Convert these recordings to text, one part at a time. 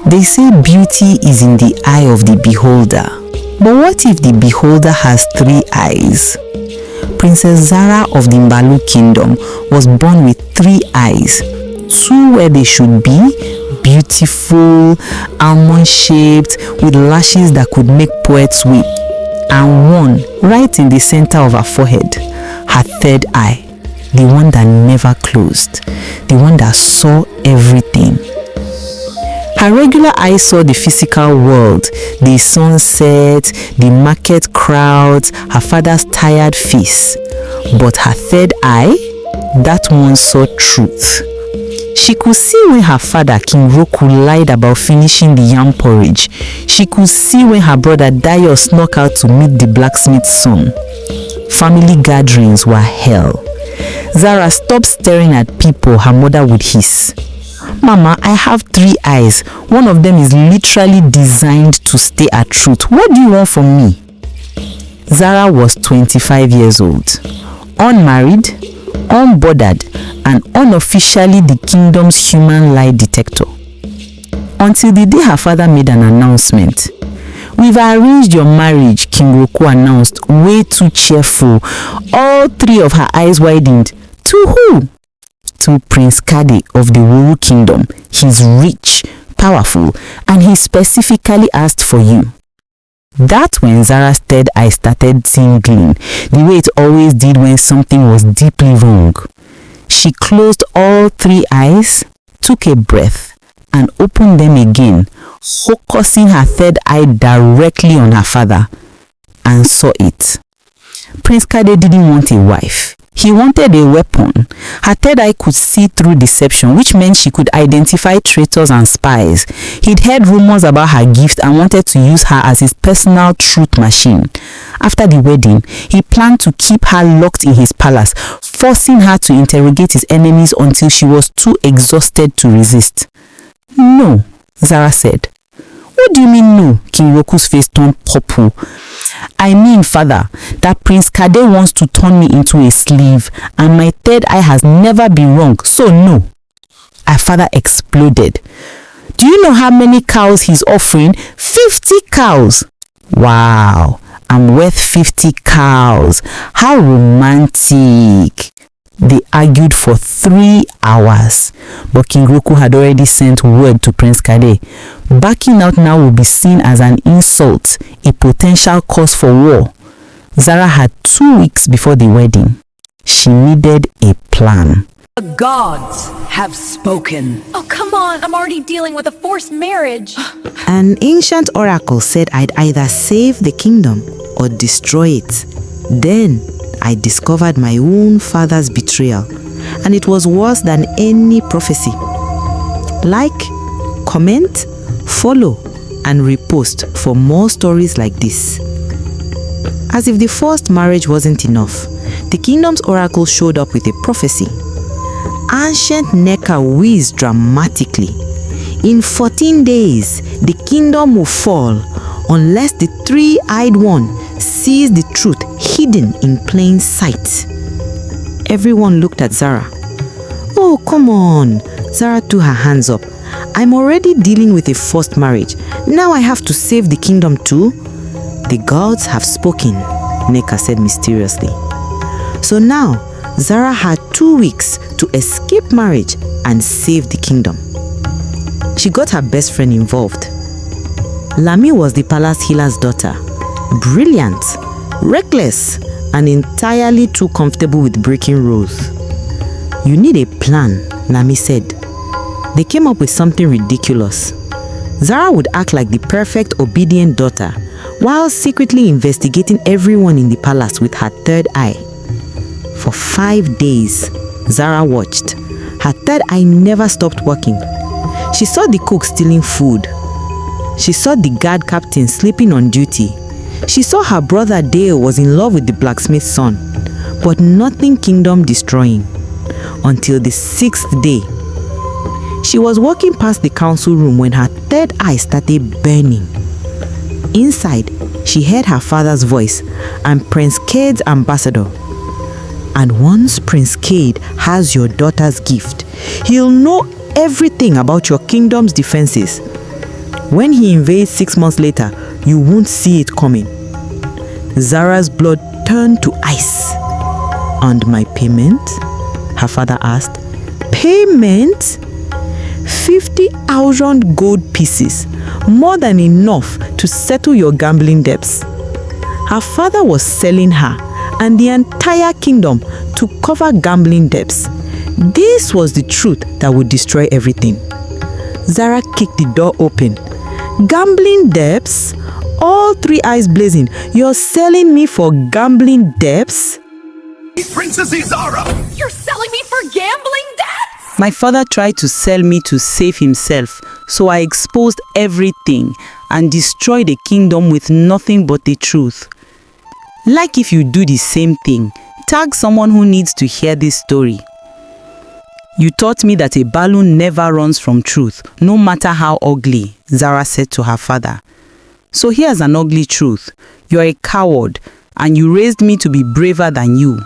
They say beauty is in the eye of the beholder. But what if the beholder has 3 eyes? Princess Zara of the Mbalu kingdom was born with 3 eyes. 2 where they should be, beautiful, almond-shaped, with lashes that could make poets weep. And 1 right in the center of her forehead, her 3rd eye, the one that never closed, the one that saw everything. Her regular eye saw the physical world, the sunset, the market crowds, her father's tired face. But her 3rd eye, that one saw truth. She could see when her father, King Roku, lied about finishing the yam porridge. She could see when her brother Dayo snuck out to meet the blacksmith's son. Family gatherings were hell. Zara stopped staring at people, her mother would hiss. Mama, I have 3 eyes. One of them is literally designed to stay at truth. What do you want from me? Zara was 25 years old, unmarried, unbothered, and unofficially the kingdom's human lie detector. Until the day her father made an announcement. We've arranged your marriage, King Roku announced, way too cheerful. All 3 of her eyes widened. To who? To Prince Kade of the Wuru kingdom. He's rich, powerful, and he specifically asked for you. That's when Zara's 3rd eye started tingling, the way it always did when something was deeply wrong. She closed all 3 eyes, took a breath, and opened them again, focusing her 3rd eye directly on her father, and saw it. Prince Kade didn't want a wife. He wanted a weapon. Her 3rd eye could see through deception, which meant she could identify traitors and spies. He'd heard rumors about her gift and wanted to use her as his personal truth machine. After the wedding, he planned to keep her locked in his palace, forcing her to interrogate his enemies until she was too exhausted to resist. No, Zara said. What do you mean no? King Roku's face turned purple. I mean, father, that Prince Kade wants to turn me into a slave, and my 3rd eye has never been wrong, so no. Her father exploded. Do you know how many cows he's offering? 50 cows! Wow, I'm worth 50 cows. How romantic. They argued for 3 hours, but King Roku had already sent word to Prince Kade. Backing out now would be seen as an insult, a potential cause for war. Zara had 2 weeks before the wedding. She needed a plan. The gods have spoken. Oh, come on. I'm already dealing with a forced marriage. An ancient oracle said I'd either save the kingdom or destroy it. Then I discovered my own father's betrayal, and it was worse than any prophecy. Like, comment, follow, and repost for more stories like this. As if the forced marriage wasn't enough, the kingdom's oracle showed up with a prophecy. Ancient Neka wheezed dramatically. In 14 days, the kingdom will fall unless the 3-eyed one sees the truth hidden in plain sight. Everyone looked at Zara. Oh, come on. Zara threw her hands up. I'm already dealing with a forced marriage. Now I have to save the kingdom too? The gods have spoken, Neka said mysteriously. So now, Zara had 2 weeks to escape marriage and save the kingdom. She got her best friend involved. Lami was the palace healer's daughter. Brilliant, reckless, and entirely too comfortable with breaking rules. You need a plan, Lami said. They came up with something ridiculous. Zara would act like the perfect obedient daughter while secretly investigating everyone in the palace with her 3rd eye. For 5 days, Zara watched. Her 3rd eye never stopped working. She saw the cook stealing food. She saw the guard captain sleeping on duty. She saw her brother Dale was in love with the blacksmith's son, but nothing kingdom destroying. Until the 6th day. She was walking past the council room when her 3rd eye started burning. Inside, she heard her father's voice and Prince Cade's ambassador. And once Prince Cade has your daughter's gift, he'll know everything about your kingdom's defenses. When he invades 6 months later, you won't see it coming. Zara's blood turned to ice. And my payment? Her father asked. Payment? 50,000 gold pieces, more than enough to settle your gambling debts. Her father was selling her and the entire kingdom to cover gambling debts. This was the truth that would destroy everything. Zara kicked the door open. Gambling debts? All 3 eyes blazing. You're selling me for gambling debts? Princess Zara! You're selling me for gambling debts? My father tried to sell me to save himself, so I exposed everything and destroyed the kingdom with nothing but the truth. Like if you do the same thing, tag someone who needs to hear this story. You taught me that a balloon never runs from truth, no matter how ugly, Zara said to her father. So here's an ugly truth. You're a coward, and you raised me to be braver than you.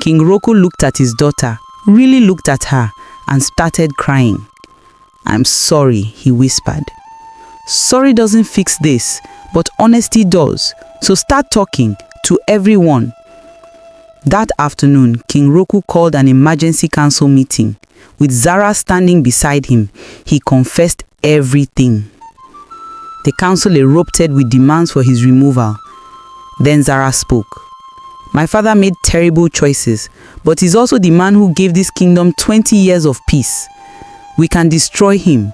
King Roku looked at his daughter, really looked at her, and started crying. I'm sorry, he whispered. Sorry doesn't fix this, but honesty does. So start talking to everyone. That afternoon, King Roku called an emergency council meeting. With Zara standing beside him, he confessed everything. The council erupted with demands for his removal. Then Zara spoke. My father made terrible choices, but he's also the man who gave this kingdom 20 years of peace. We can destroy him,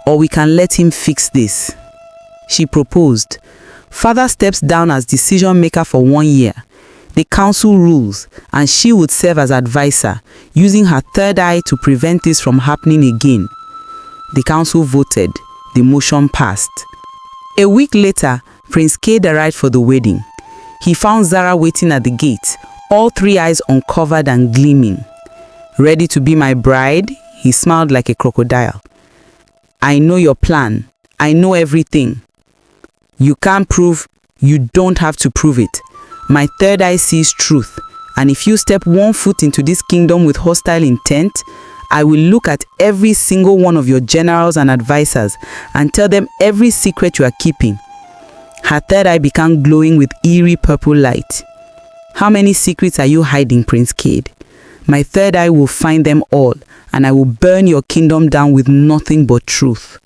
or we can let him fix this. She proposed. Father steps down as decision maker for 1 year. The council rules, and she would serve as advisor, using her third eye to prevent this from happening again. The council voted. The motion passed. A week later, Prince Cade arrived for the wedding. He found Zara waiting at the gate, all 3 eyes uncovered and gleaming. Ready to be my bride? He smiled like a crocodile. I know your plan. I know everything. You can't prove, you don't have to prove it. My third eye sees truth, and if you step 1 foot into this kingdom with hostile intent, I will look at every single one of your generals and advisors and tell them every secret you are keeping. Her third eye began glowing with eerie purple light. How many secrets are you hiding, Prince Cade? My third eye will find them all, and I will burn your kingdom down with nothing but truth.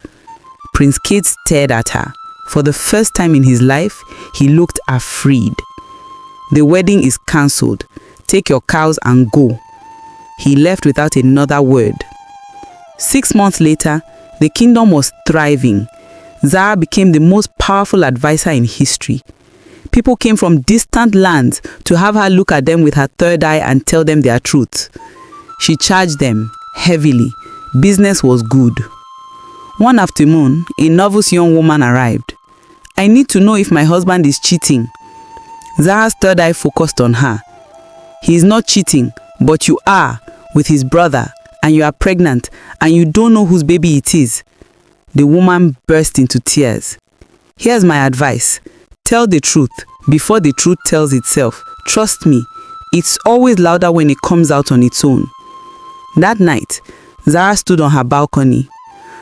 Prince Cade stared at her. For the first time in his life, he looked afraid. The wedding is cancelled. Take your cows and go. He left without another word. 6 months later, the kingdom was thriving. Zara became the most powerful advisor in history. People came from distant lands to have her look at them with her third eye and tell them their truth. She charged them heavily. Business was good. One afternoon, a nervous young woman arrived. I need to know if my husband is cheating. Zara's third eye focused on her. He is not cheating, but you are with his brother, and you are pregnant, and you don't know whose baby it is. The woman burst into tears. Here's my advice. Tell the truth before the truth tells itself. Trust me, it's always louder when it comes out on its own. That night, Zara stood on her balcony.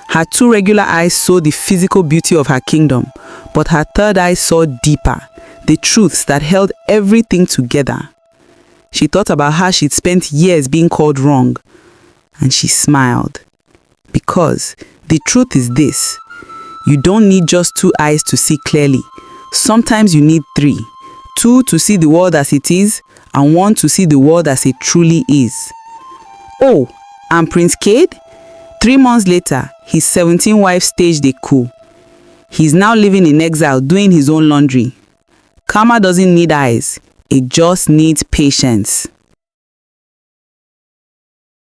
Her 2 regular eyes saw the physical beauty of her kingdom, but her third eye saw deeper, the truths that held everything together. She thought about how she'd spent years being called wrong, and she smiled. Because the truth is this: you don't need just 2 eyes to see clearly. Sometimes you need 3. 2 to see the world as it is, and 1 to see the world as it truly is. Oh, and Prince Cade? 3 months later, his 17th wife staged a coup. He's now living in exile doing his own laundry. Karma doesn't need eyes, it just needs patience.